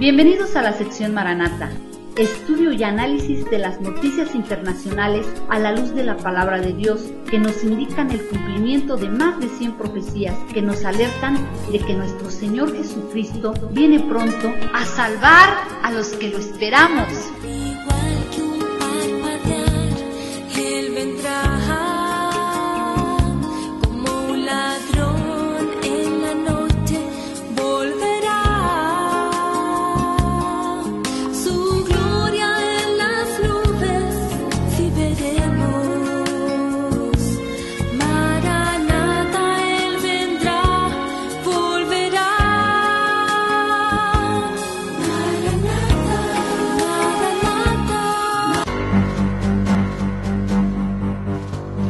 Bienvenidos a la sección Maranata, estudio y análisis de las noticias internacionales a la luz de la palabra de Dios, que nos indican el cumplimiento de más de 100 profecías que nos alertan de que nuestro Señor Jesucristo viene pronto a salvar a los que lo esperamos. Él vendrá como un ladrón en la noche, volverá. Su gloria en las nubes, si veremos. Maranata, Él vendrá, volverá. Maranata, Maranata.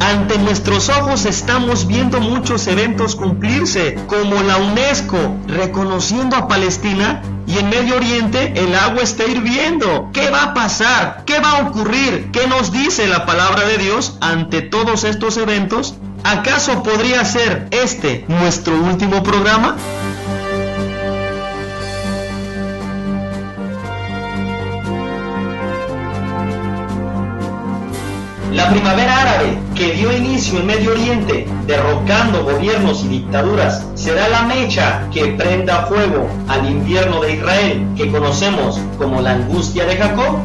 Ante nuestros ojos estamos viendo muchos eventos cumplirse, como la UNESCO reconociendo a Palestina, y en Medio Oriente el agua está hirviendo. ¿Qué va a pasar? ¿Qué va a ocurrir? ¿Qué nos dice la palabra de Dios ante todos estos eventos? ¿Acaso podría ser este nuestro último programa? La primavera árabe, que dio inicio en Medio Oriente, derrocando gobiernos y dictaduras, será la mecha que prenda fuego al invierno de Israel, que conocemos como la angustia de Jacob.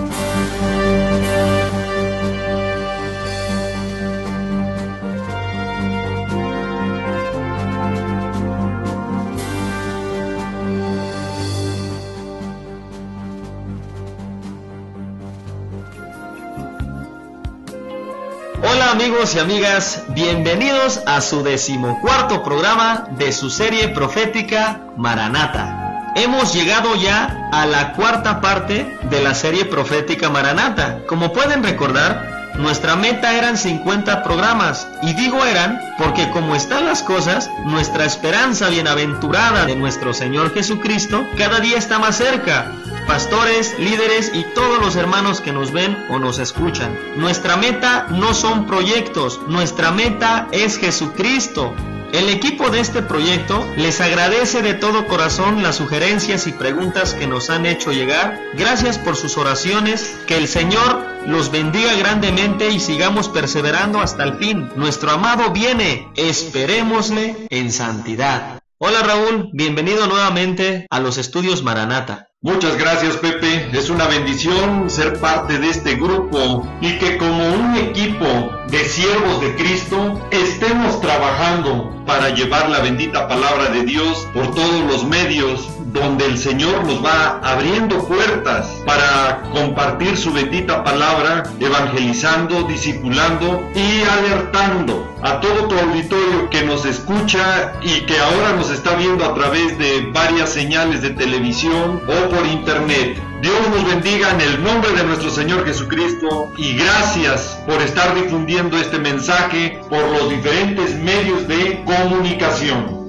Hola amigos y amigas, bienvenidos a su 14º programa de su serie profética Maranata. Hemos llegado ya a la cuarta parte de la serie profética Maranata. Como pueden recordar, nuestra meta eran 50 programas, y digo eran porque como están las cosas, nuestra esperanza bienaventurada de nuestro Señor Jesucristo cada día está más cerca. Pastores, líderes y todos los hermanos que nos ven o nos escuchan. Nuestra meta no son proyectos, nuestra meta es Jesucristo. El equipo de este proyecto les agradece de todo corazón las sugerencias y preguntas que nos han hecho llegar. Gracias por sus oraciones, que el Señor los bendiga grandemente y sigamos perseverando hasta el fin. Nuestro amado viene, esperémosle en santidad. Hola Raúl, bienvenido nuevamente a los estudios Maranata. Muchas gracias, Pepe. Es una bendición ser parte de este grupo y que como un equipo de siervos de Cristo estemos trabajando para llevar la bendita palabra de Dios por todos los medios donde el Señor nos va abriendo puertas para compartir su bendita palabra, evangelizando, discipulando y alertando a todo tu auditorio que nos escucha y que ahora nos está viendo a través de varias señales de televisión o por internet. Dios nos bendiga en el nombre de nuestro Señor Jesucristo y gracias por estar difundiendo este mensaje por los diferentes medios de comunicación.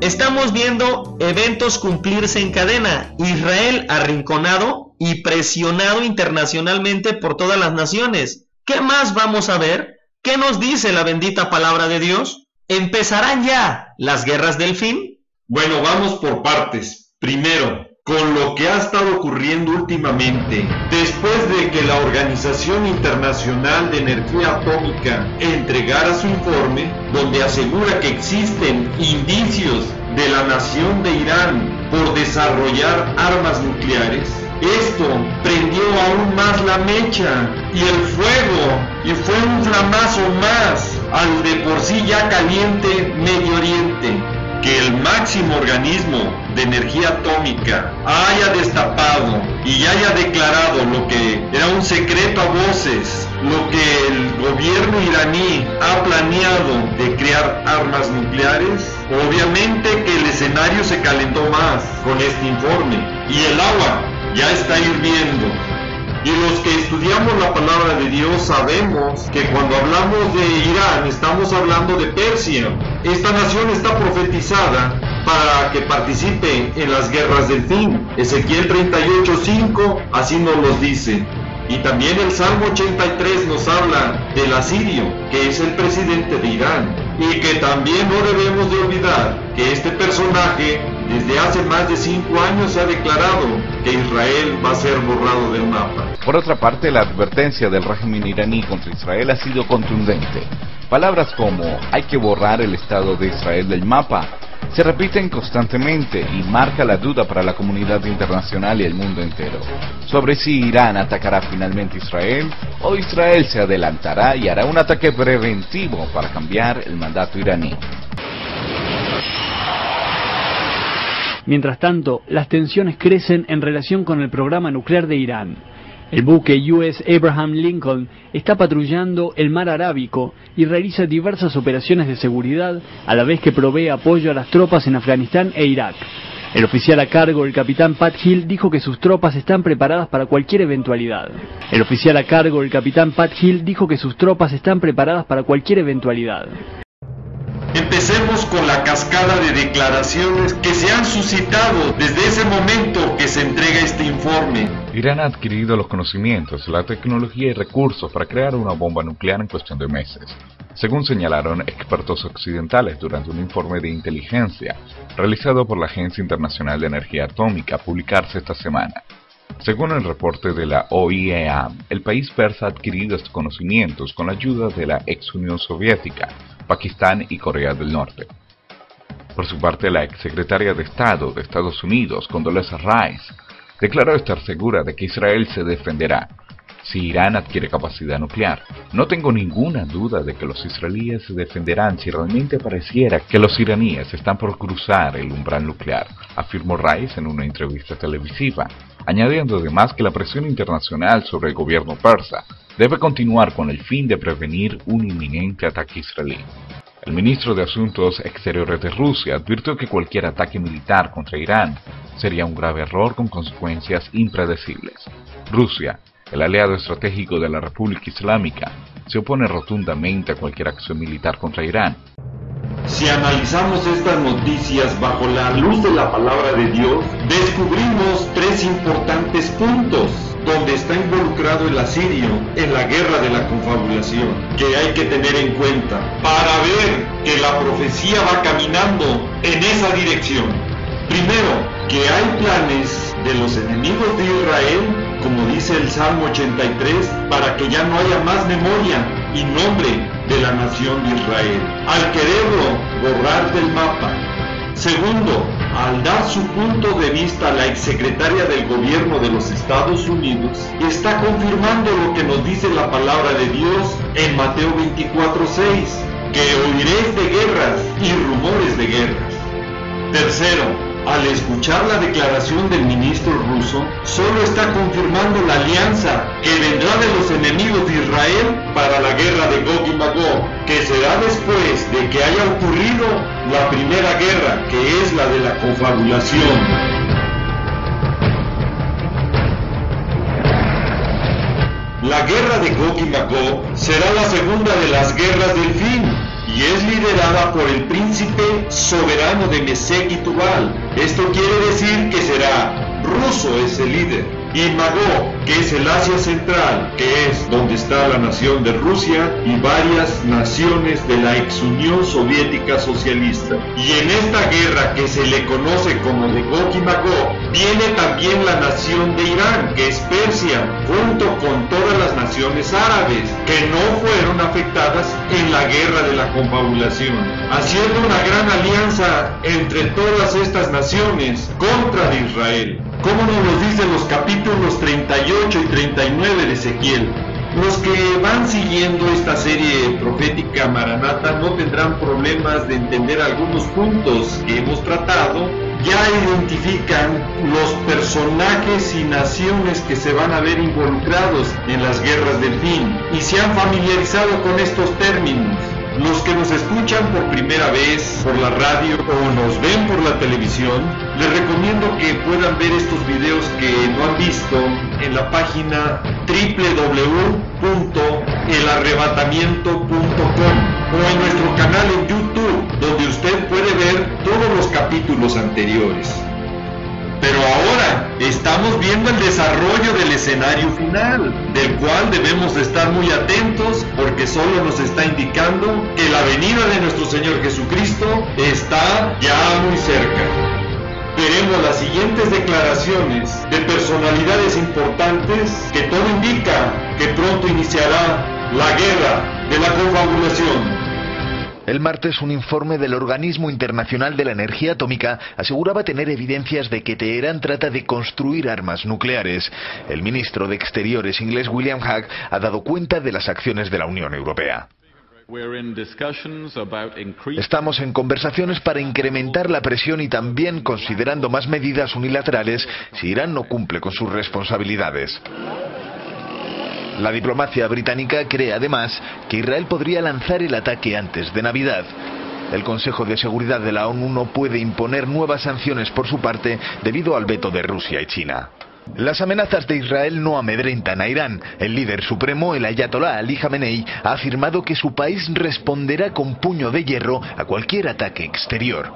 Estamos viendo eventos cumplirse en cadena. Israel arrinconado y presionado internacionalmente por todas las naciones. ¿Qué más vamos a ver? ¿Qué nos dice la bendita palabra de Dios? ¿Empezarán ya las guerras del fin? Bueno, vamos por partes. Primero, con lo que ha estado ocurriendo últimamente, después de que la Organización Internacional de Energía Atómica entregara su informe, donde asegura que existen indicios de la nación de Irán por desarrollar armas nucleares, esto prendió aún más la mecha y el fuego, y fue un flamazo más al de por sí ya caliente Medio Oriente. Que el máximo organismo de energía atómica haya destapado y haya declarado lo que era un secreto a voces, lo que el gobierno iraní ha planeado de crear armas nucleares, obviamente que el escenario se calentó más con este informe y el agua ya está hirviendo. Y los que estudiamos la palabra de Dios sabemos que cuando hablamos de Irán estamos hablando de Persia. Esta nación está profetizada para que participe en las guerras del fin. Ezequiel 38:5 así nos los dice. Y también el Salmo 83 nos habla del asirio, que es el presidente de Irán. Y que también no debemos de olvidar que este personaje desde hace más de 5 años ha declarado que Israel va a ser borrado del mapa. Por otra parte, la advertencia del régimen iraní contra Israel ha sido contundente. Palabras como hay que borrar el Estado de Israel del mapa se repiten constantemente y marca la duda para la comunidad internacional y el mundo entero sobre si Irán atacará finalmente Israel o Israel se adelantará y hará un ataque preventivo para cambiar el mandato iraní. Mientras tanto, las tensiones crecen en relación con el programa nuclear de Irán. El buque US Abraham Lincoln está patrullando el mar Arábico y realiza diversas operaciones de seguridad a la vez que provee apoyo a las tropas en Afganistán e Irak. El oficial a cargo, el capitán Pat Hill, dijo que sus tropas están preparadas para cualquier eventualidad. Empecemos con la cascada de declaraciones que se han suscitado desde ese momento que se entrega este informe. Irán ha adquirido los conocimientos, la tecnología y recursos para crear una bomba nuclear en cuestión de meses, según señalaron expertos occidentales durante un informe de inteligencia realizado por la Agencia Internacional de Energía Atómica, a publicarse esta semana. Según el reporte de la OIEA, el país persa ha adquirido estos conocimientos con la ayuda de la ex Unión Soviética, Pakistán y Corea del Norte. Por su parte, la exsecretaria de Estado de Estados Unidos, Condoleezza Rice, declaró estar segura de que Israel se defenderá si Irán adquiere capacidad nuclear. No tengo ninguna duda de que los israelíes se defenderán si realmente pareciera que los iraníes están por cruzar el umbral nuclear, afirmó Rice en una entrevista televisiva, añadiendo además que la presión internacional sobre el gobierno persa debe continuar con el fin de prevenir un inminente ataque israelí. El ministro de Asuntos Exteriores de Rusia advirtió que cualquier ataque militar contra Irán sería un grave error con consecuencias impredecibles. Rusia, el aliado estratégico de la República Islámica, se opone rotundamente a cualquier acción militar contra Irán. Si analizamos estas noticias bajo la luz de la palabra de Dios, descubrimos 3 importantes puntos donde está involucrado el asirio en la guerra de la confabulación, que hay que tener en cuenta para ver que la profecía va caminando en esa dirección. Primero, que hay planes de los enemigos de Israel, como dice el Salmo 83, para que ya no haya más memoria y nombre de la nación de Israel, al quererlo borrar del mapa. Segundo, al dar su punto de vista a la exsecretaria del gobierno de los Estados Unidos, está confirmando lo que nos dice la palabra de Dios en Mateo 24:6, que oiréis de guerras y rumores de guerras. Tercero, al escuchar la declaración del ministro ruso, solo está confirmando la alianza que vendrá de los enemigos de Israel para la guerra de Gog y Magog, que será después de que haya ocurrido la primera guerra, que es la de la confabulación. La guerra de Gog y Magog será la segunda de las guerras del fin, y es liderada por el príncipe soberano de Mesec y Tubal. Esto quiere decir que será ruso ese líder, y Magog, que es el Asia Central, que es donde está la nación de Rusia y varias naciones de la ex Unión Soviética Socialista. Y en esta guerra que se le conoce como de Gog y Magog, viene también la nación de Irán, que es Persia, junto con todas las naciones árabes, que no fueron afectadas en la guerra de la confabulación, haciendo una gran alianza entre todas estas naciones contra de Israel. ¿Cómo nos lo dicen los capítulos 38 y 39 de Ezequiel? Los que van siguiendo esta serie profética Maranata no tendrán problemas de entender algunos puntos que hemos tratado. Ya identifican los personajes y naciones que se van a ver involucrados en las guerras del fin y se han familiarizado con estos términos. Los que nos escuchan por primera vez por la radio o nos ven por la televisión, les recomiendo que puedan ver estos videos que no han visto en la página www.elarrebatamiento.com o en nuestro canal en YouTube, donde usted puede ver todos los capítulos anteriores. Pero ahora estamos viendo el desarrollo del escenario final, del cual debemos estar muy atentos porque solo nos está indicando que la venida de nuestro Señor Jesucristo está ya muy cerca. veremos las siguientes declaraciones de personalidades importantes que todo indica que pronto iniciará la guerra de la confabulación. El martes, un informe del Organismo Internacional de la Energía Atómica aseguraba tener evidencias de que Teherán trata de construir armas nucleares. El ministro de Exteriores inglés William Hague ha dado cuenta de las acciones de la Unión Europea. Estamos en conversaciones para incrementar la presión y también considerando más medidas unilaterales si Irán no cumple con sus responsabilidades. La diplomacia británica cree además que Israel podría lanzar el ataque antes de Navidad. El Consejo de Seguridad de la ONU no puede imponer nuevas sanciones por su parte debido al veto de Rusia y China. Las amenazas de Israel no amedrentan a Irán. El líder supremo, el ayatolá Ali Jamenei, ha afirmado que su país responderá con puño de hierro a cualquier ataque exterior.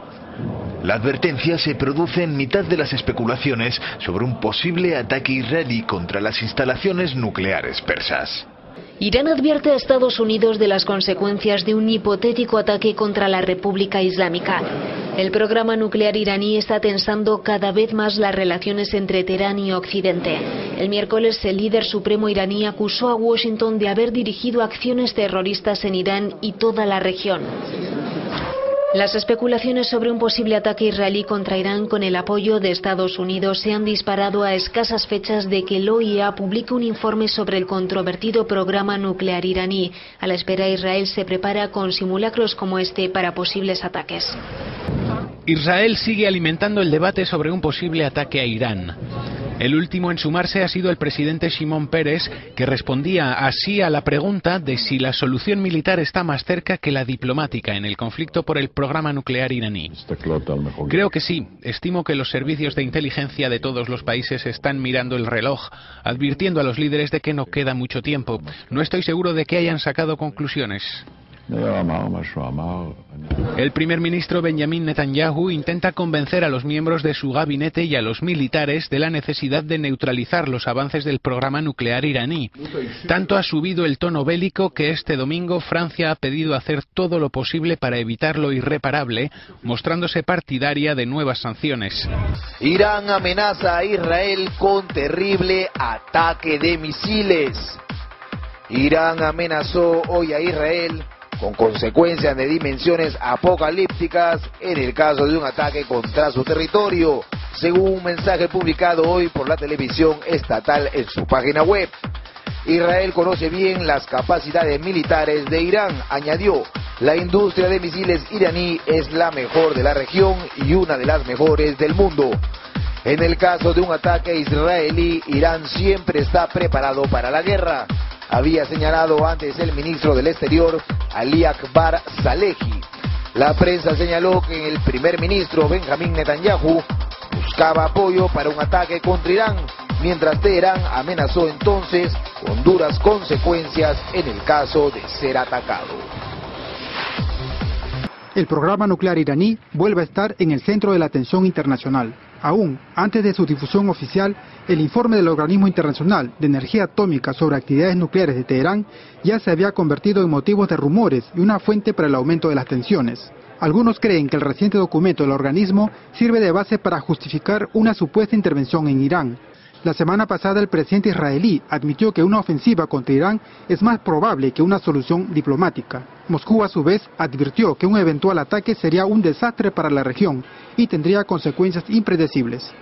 La advertencia se produce en mitad de las especulaciones sobre un posible ataque israelí contra las instalaciones nucleares persas. Irán advierte a Estados Unidos de las consecuencias de un hipotético ataque contra la República Islámica. El programa nuclear iraní está tensando cada vez más las relaciones entre Teherán y Occidente. El miércoles, el líder supremo iraní acusó a Washington de haber dirigido acciones terroristas en Irán y toda la región. Las especulaciones sobre un posible ataque israelí contra Irán con el apoyo de Estados Unidos se han disparado a escasas fechas de que la OIEA publique un informe sobre el controvertido programa nuclear iraní. A la espera, Israel se prepara con simulacros como este para posibles ataques. Israel sigue alimentando el debate sobre un posible ataque a Irán. El último en sumarse ha sido el presidente Shimon Peres, que respondía así a la pregunta de si la solución militar está más cerca que la diplomática en el conflicto por el programa nuclear iraní. Creo que sí. Estimo que los servicios de inteligencia de todos los países están mirando el reloj, advirtiendo a los líderes de que no queda mucho tiempo. No estoy seguro de que hayan sacado conclusiones. El primer ministro Benjamin Netanyahu intenta convencer a los miembros de su gabinete y a los militares de la necesidad de neutralizar los avances del programa nuclear iraní. Tanto ha subido el tono bélico que este domingo Francia ha pedido hacer todo lo posible para evitar lo irreparable, mostrándose partidaria de nuevas sanciones. Irán amenaza a Israel con terrible ataque de misiles. Irán amenazó hoy a Israel con consecuencias de dimensiones apocalípticas en el caso de un ataque contra su territorio, según un mensaje publicado hoy por la televisión estatal en su página web. Israel conoce bien las capacidades militares de Irán, añadió. La industria de misiles iraní es la mejor de la región y una de las mejores del mundo. En el caso de un ataque israelí, Irán siempre está preparado para la guerra, había señalado antes el ministro del Exterior, Ali Akbar Salehi. La prensa señaló que el primer ministro Benjamin Netanyahu buscaba apoyo para un ataque contra Irán, mientras Teherán amenazó entonces con duras consecuencias en el caso de ser atacado. El programa nuclear iraní vuelve a estar en el centro de la atención internacional. Aún antes de su difusión oficial, el informe del Organismo Internacional de Energía Atómica sobre actividades nucleares de Teherán ya se había convertido en motivo de rumores y una fuente para el aumento de las tensiones. Algunos creen que el reciente documento del organismo sirve de base para justificar una supuesta intervención en Irán. La semana pasada el presidente israelí admitió que una ofensiva contra Irán es más probable que una solución diplomática. Moscú a su vez advirtió que un eventual ataque sería un desastre para la región y tendría consecuencias impredecibles.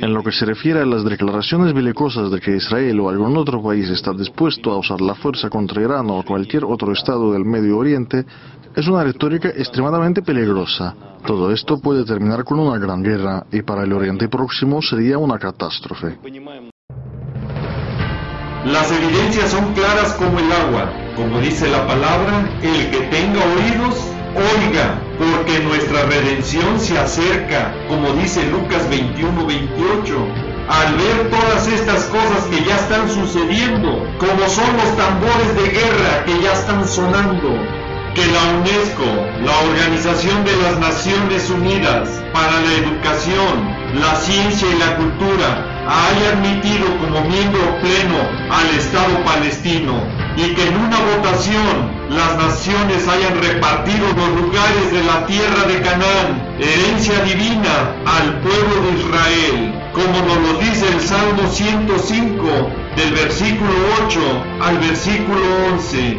En lo que se refiere a las declaraciones belicosas de que Israel o algún otro país está dispuesto a usar la fuerza contra Irán o cualquier otro estado del Medio Oriente, es una retórica extremadamente peligrosa. Todo esto puede terminar con una gran guerra y para el Oriente Próximo sería una catástrofe. Las evidencias son claras como el agua. Como dice la palabra, el que tenga oídos, oiga, porque nuestra redención se acerca, como dice Lucas 21:28. Al ver todas estas cosas que ya están sucediendo, como son los tambores de guerra que ya están sonando, que la UNESCO, la Organización de las Naciones Unidas para la Educación, la Ciencia y la Cultura, haya admitido como miembro pleno al Estado palestino y que en una votación las naciones hayan repartido los lugares de la tierra de Canaán, herencia divina al pueblo de Israel, como nos lo dice el Salmo 105, del versículo 8 al versículo 11,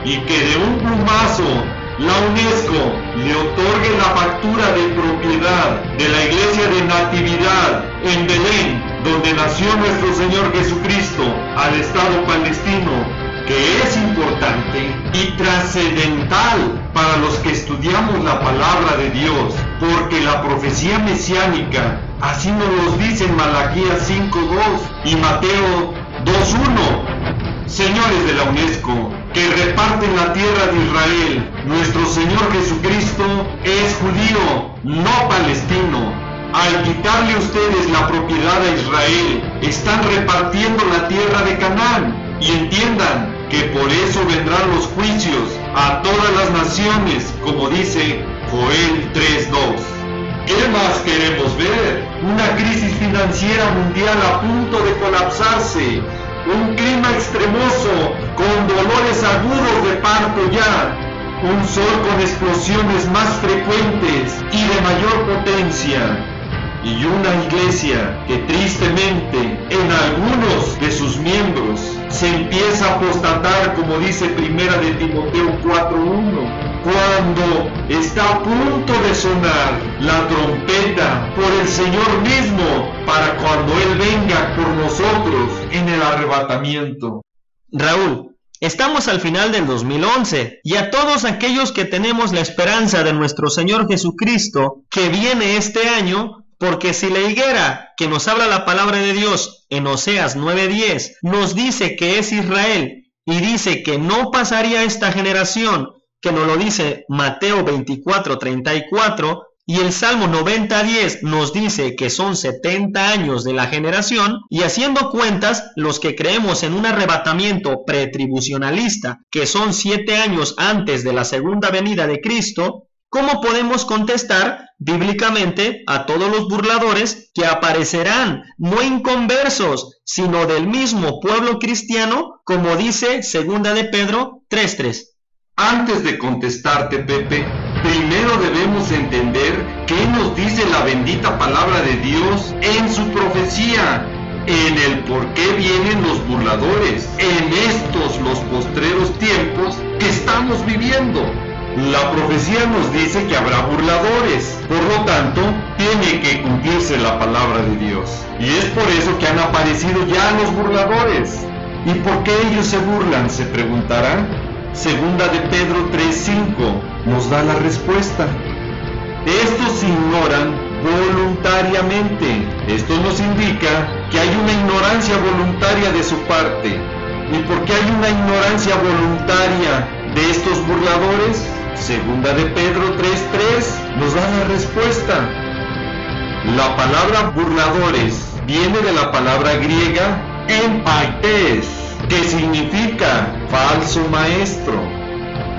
y que de un plumazo la UNESCO le otorgue la factura de propiedad de la iglesia de Natividad en Belén, donde nació nuestro Señor Jesucristo, al Estado palestino, que es importante y trascendental para los que estudiamos la palabra de Dios, porque la profecía mesiánica así nos lo dice en Malaquías 5:2 y Mateo 2:1. Señores de la UNESCO, que reparten la tierra de Israel, nuestro Señor Jesucristo es judío, no palestino. Al quitarle ustedes la propiedad a Israel, están repartiendo la tierra de Canaán. Y entiendan que por eso vendrán los juicios a todas las naciones, como dice Joel 3:2. ¿Qué más queremos ver? Una crisis financiera mundial a punto de colapsarse, un clima extremoso con dolores agudos de parto ya, un sol con explosiones más frecuentes y de mayor potencia, y una iglesia que tristemente en algunos de sus miembros se empieza a apostatar, como dice Primera de Timoteo 4:1, cuando está a punto de sonar la trompeta por el Señor mismo para cuando Él venga por nosotros en el arrebatamiento. Raúl, estamos al final del 2011 y a todos aquellos que tenemos la esperanza de nuestro Señor Jesucristo que viene este año, porque si la higuera que nos habla la palabra de Dios en Oseas 9:10 nos dice que es Israel y dice que no pasaría esta generación, que nos lo dice Mateo 24:34, y el Salmo 90:10 nos dice que son 70 años de la generación, y haciendo cuentas, los que creemos en un arrebatamiento pretribucionalista, que son 7 años antes de la segunda venida de Cristo, ¿cómo podemos contestar bíblicamente a todos los burladores que aparecerán, no inconversos, sino del mismo pueblo cristiano, como dice 2 de Pedro 3:3? Antes de contestarte, Pepe, primero debemos entender qué nos dice la bendita palabra de Dios en su profecía, en el por qué vienen los burladores, en estos los postreros tiempos que estamos viviendo. La profecía nos dice que habrá burladores, por lo tanto, tiene que cumplirse la palabra de Dios. Y es por eso que han aparecido ya los burladores. ¿Y por qué ellos se burlan?, se preguntarán. Segunda de Pedro 3:5 nos da la respuesta. Estos ignoran voluntariamente. Esto nos indica que hay una ignorancia voluntaria de su parte. ¿Y por qué hay una ignorancia voluntaria de estos burladores? Segunda de Pedro 3:3 nos da la respuesta. La palabra burladores viene de la palabra griega empaites, que significa falso maestro.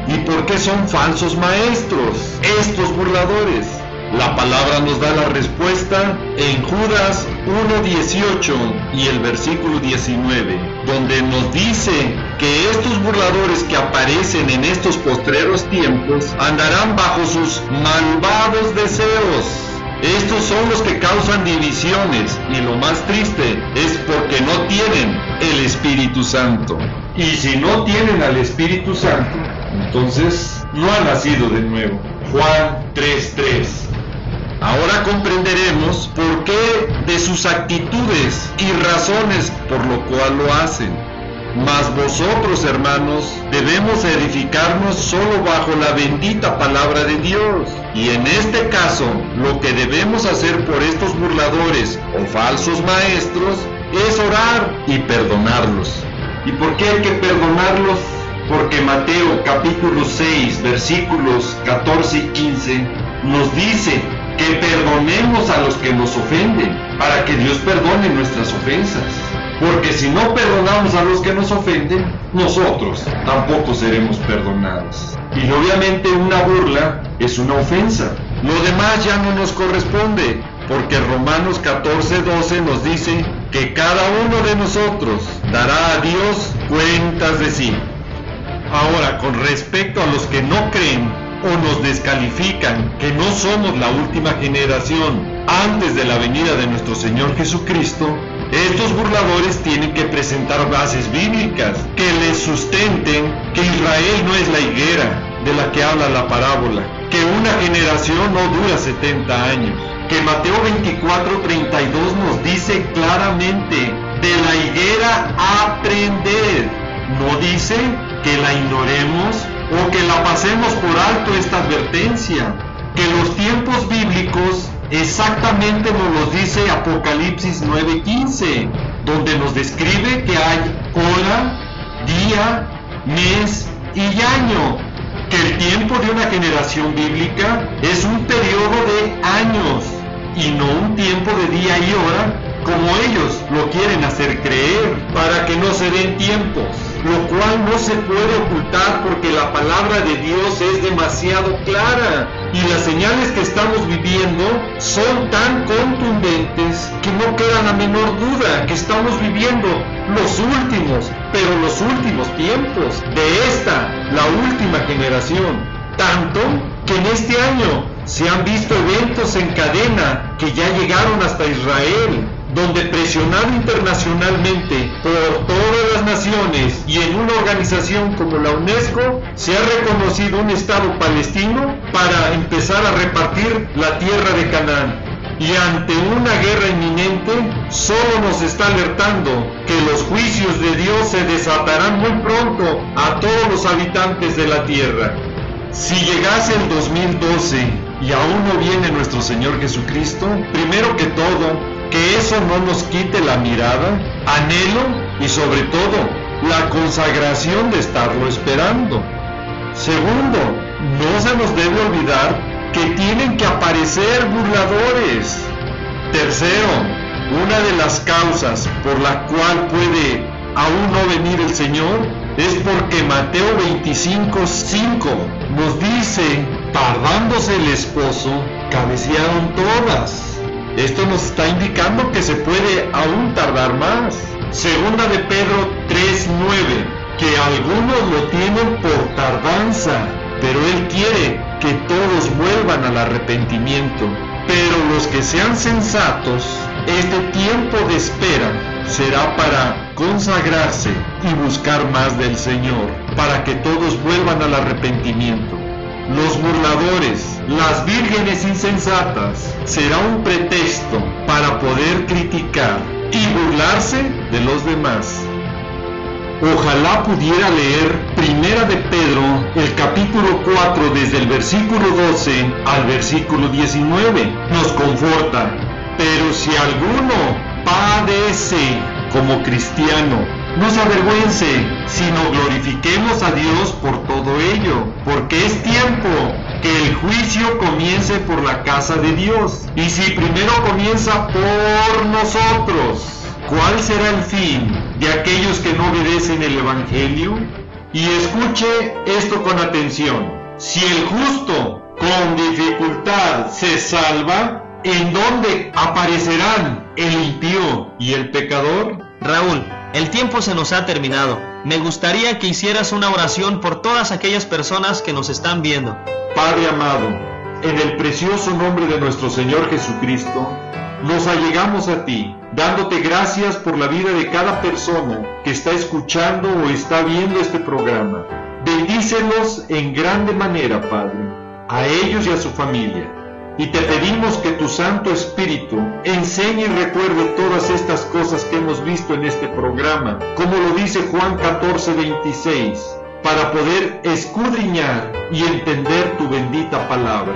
¿Y por qué son falsos maestros estos burladores? La palabra nos da la respuesta en Judas 1:18 y el versículo 19, donde nos dice que estos burladores que aparecen en estos postreros tiempos andarán bajo sus malvados deseos. Estos son los que causan divisiones, y lo más triste es porque no tienen el Espíritu Santo. Y si no tienen al Espíritu Santo, entonces no han nacido de nuevo. Juan 3:3. Ahora comprenderemos por qué de sus actitudes y razones por lo cual lo hacen. Mas vosotros, hermanos, debemos edificarnos solo bajo la bendita palabra de Dios. Y en este caso, lo que debemos hacer por estos burladores o falsos maestros es orar y perdonarlos. ¿Y por qué hay que perdonarlos? Porque Mateo capítulo 6, versículos 14 y 15 nos dice que perdonemos a los que nos ofenden, para que Dios perdone nuestras ofensas. Porque si no perdonamos a los que nos ofenden, nosotros tampoco seremos perdonados. Y obviamente una burla es una ofensa. Lo demás ya no nos corresponde, porque Romanos 14:12 nos dice que cada uno de nosotros dará a Dios cuentas de sí. Ahora, con respecto a los que no creen o nos descalifican que no somos la última generación antes de la venida de nuestro Señor Jesucristo, estos burladores tienen que presentar bases bíblicas que les sustenten que Israel no es la higuera de la que habla la parábola, que una generación no dura 70 años, que Mateo 24:32 nos dice claramente: de la higuera aprended. No dice que la ignoremos o que la pasemos por alto esta advertencia, que los tiempos bíblicos exactamente nos los dice Apocalipsis 9:15, donde nos describe que hay hora, día, mes y año, que el tiempo de una generación bíblica es un periodo de años y no un tiempo de día y hora como ellos lo quieren hacer creer, para que no se den tiempos, lo cual no se puede ocultar porque la palabra de Dios es demasiado clara y las señales que estamos viviendo son tan contundentes que no queda la menor duda que estamos viviendo los últimos, pero los últimos tiempos de esta, la última generación. Tanto que en este año se han visto eventos en cadena que ya llegaron hasta Israel, donde presionado internacionalmente por todas las naciones y en una organización como la UNESCO, se ha reconocido un Estado palestino para empezar a repartir la tierra de Canaán. Y ante una guerra inminente, solo nos está alertando que los juicios de Dios se desatarán muy pronto a todos los habitantes de la tierra. Si llegase el 2012 y aún no viene nuestro Señor Jesucristo, primero que todo, que eso no nos quite la mirada, anhelo y sobre todo la consagración de estarlo esperando. Segundo, no se nos debe olvidar que tienen que aparecer burladores. Tercero, una de las causas por la cual puede aún no venir el Señor es porque Mateo 25:5 nos dice: tardándose el esposo, cabecearon todas. Esto nos está indicando que se puede aún tardar más. Segunda de Pedro 3:9, que algunos lo tienen por tardanza, pero Él quiere que todos vuelvan al arrepentimiento. Pero los que sean sensatos, este tiempo de espera será para consagrarse y buscar más del Señor, para que todos vuelvan al arrepentimiento. Los burladores, las vírgenes insensatas, será un pretexto para poder criticar y burlarse de los demás. Ojalá pudiera leer Primera de Pedro, el capítulo 4, desde el versículo 12 al versículo 19. Nos conforta. Pero si alguno padece como cristiano, no se avergüence, sino glorifiquemos a Dios por todo ello, porque es tiempo que el juicio comience por la casa de Dios. Y si primero comienza por nosotros, ¿cuál será el fin de aquellos que no obedecen el Evangelio? Y escuche esto con atención. Si el justo con dificultad se salva, ¿en dónde aparecerán el impío y el pecador? Raúl, el tiempo se nos ha terminado. Me gustaría que hicieras una oración por todas aquellas personas que nos están viendo. Padre amado, en el precioso nombre de nuestro Señor Jesucristo, nos allegamos a ti, dándote gracias por la vida de cada persona que está escuchando o está viendo este programa. Bendícelos en grande manera, Padre, a ellos y a su familia. Y te pedimos que tu Santo Espíritu enseñe y recuerde todas estas cosas que hemos visto en este programa, como lo dice Juan 14:26, para poder escudriñar y entender tu bendita palabra.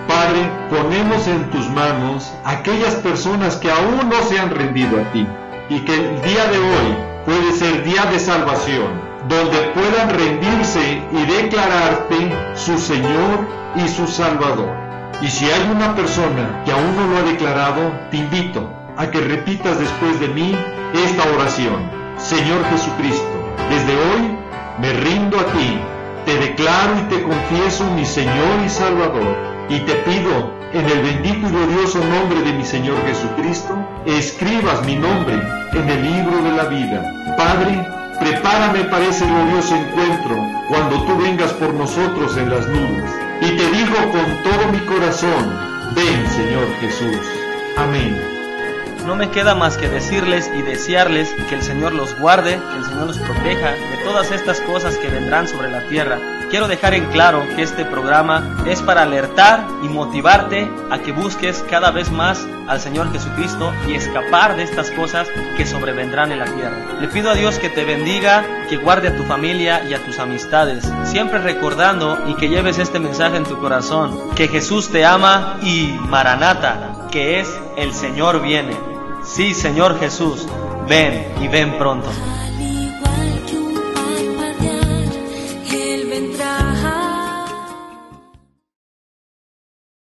Padre, ponemos en tus manos aquellas personas que aún no se han rendido a ti, y que el día de hoy puede ser día de salvación, donde puedan rendirse y declararte su Señor y su Salvador. Y si hay una persona que aún no lo ha declarado, te invito a que repitas después de mí esta oración. Señor Jesucristo, desde hoy me rindo a ti, te declaro y te confieso mi Señor y Salvador, y te pido en el bendito y glorioso nombre de mi Señor Jesucristo, escribas mi nombre en el libro de la vida. Padre, prepárame para ese glorioso encuentro cuando tú vengas por nosotros en las nubes. Y te digo con todo mi corazón, ven, Señor Jesús. Amén. No me queda más que decirles y desearles que el Señor los guarde, que el Señor los proteja de todas estas cosas que vendrán sobre la tierra. Quiero dejar en claro que este programa es para alertar y motivarte a que busques cada vez más al Señor Jesucristo y escapar de estas cosas que sobrevendrán en la tierra. Le pido a Dios que te bendiga, que guarde a tu familia y a tus amistades, siempre recordando y que lleves este mensaje en tu corazón, que Jesús te ama y Maranata, que es el Señor viene. Sí, Señor Jesús, ven y ven pronto.